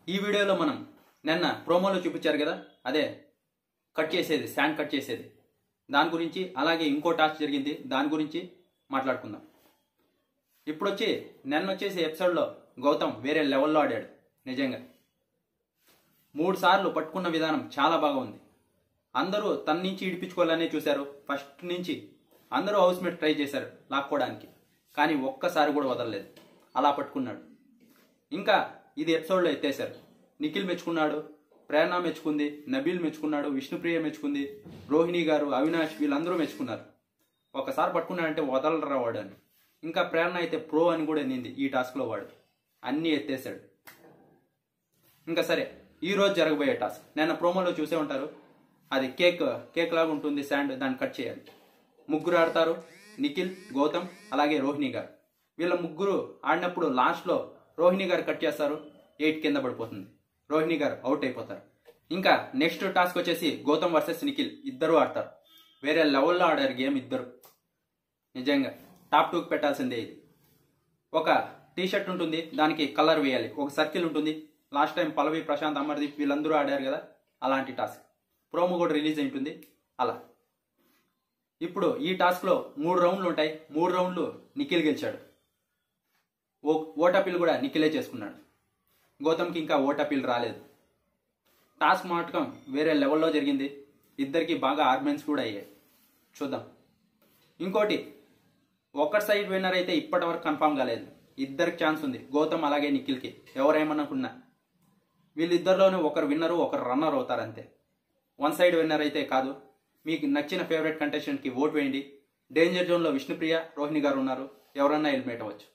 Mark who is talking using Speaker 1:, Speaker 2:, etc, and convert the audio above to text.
Speaker 1: ఈ వీడియోలో మనం నిన్న ప్రోమోలో చూపించారు కదా, అదే కట్ చేసేది, శాండ్ కట్ చేసేది, దాని గురించి, అలాగే ఇంకో టాస్క్ జరిగింది దాని గురించి మాట్లాడుకుందాం. ఇప్పుడు నిన్న వచ్చేసి ఎపిసోడ్లో గౌతమ్ వేరే లెవెల్లో ఆడాడు. నిజంగా 3 సార్లు పట్టుకున్న విధానం చాలా బాగా ఉంది. అందరూ తన నుంచి ఇడిపించుకోవాలనే చూశారు. ఫస్ట్ నుంచి అందరూ హౌస్ మేట్ ట్రై చేశారు లాక్కోవడానికి, కానీ ఒక్కసారి కూడా వదలలేదు. అలా పట్టుకున్నాడు. ఇంకా ఇది ఎపిసోడ్లో ఎత్తేశారు. నిఖిల్ మెచ్చుకున్నాడు, ప్రేరణ మెచ్చుకుంది, నబీల్ మెచ్చుకున్నాడు, విష్ణుప్రియ మెచ్చుకుంది, రోహిణి గారు, అవినాష్ వీళ్ళందరూ మెచ్చుకున్నారు. ఒకసారి పట్టుకున్నాడంటే వదలరా వాడు అని. ఇంకా ప్రేరణ అయితే ప్రో అని కూడా నింది ఈ టాస్క్లో. వాడు అన్నీ ఎత్తేసాడు. ఇంకా సరే, ఈ రోజు జరగబోయే టాస్క్ నిన్న ప్రోమోలో చూసే ఉంటారు. అది కేక్ లాగా ఉంటుంది, శాండ్, దాన్ని కట్ చేయాలి. 3 ఆడతారు, నిఖిల్, గౌతమ్, అలాగే రోహిణి గారు. వీళ్ళ 3 ఆడినప్పుడు లాస్ట్లో రోహిణి గారు కట్ చేస్తారు, 8 కింద పడిపోతుంది. రోహిణి గారు అవుట్ అయిపోతారు. ఇంకా నెక్స్ట్ టాస్క్ వచ్చేసి గౌతమ్ వర్సెస్ నిఖిల్, ఇద్దరు ఆడతారు. వేరే లెవెల్లో ఆడారు గేమ్ ఇద్దరు. నిజంగా టాప్ 2కి పెట్టాల్సిందే. ఇది ఒక టీషర్ట్ ఉంటుంది, దానికి కలర్ వేయాలి, ఒక సర్కిల్ ఉంటుంది. లాస్ట్ టైం పల్లవి, ప్రశాంత్, అమర్దీప్ వీళ్ళందరూ ఆడారు కదా, అలాంటి టాస్క్. ప్రోమో కూడా రిలీజ్ అయి ఉంటుంది. అలా ఇప్పుడు ఈ టాస్క్లో 3 రౌండ్లు ఉంటాయి. 3 రౌండ్లు నిఖిల్ గెలిచాడు. ఓటపీల్ కూడా నిఖిలే చేసుకున్నాడు. గౌతమ్కి ఇంకా ఓటపీల్ రాలేదు. టాస్క్ మాటకం వేరే లెవెల్లో జరిగింది. ఇద్దరికి బాగా ఆర్గ్యుమెంట్స్ కూడా అయ్యాయి. చూద్దాం. ఇంకోటి, ఒకరి సైడ్ విన్నర్ అయితే ఇప్పటి వరకు కన్ఫామ్ కాలేదు. ఇద్దరికి ఛాన్స్ ఉంది, గౌతమ్ అలాగే నిఖిల్కి. ఎవరేమనుకున్నా వీళ్ళిద్దరిలోనే ఒకరు విన్నరు, ఒకరు రన్నర్ అవుతారు అంతే. వన్ సైడ్ విన్నర్ అయితే కాదు. మీకు నచ్చిన ఫేవరెట్ కంటెస్టెంట్కి ఓట్ వేయండి. డేంజర్ జోన్లో విష్ణుప్రియ, రోహిణి గారు ఉన్నారు. ఎవరన్నా ఎలిమినేట్ అవ్వచ్చు.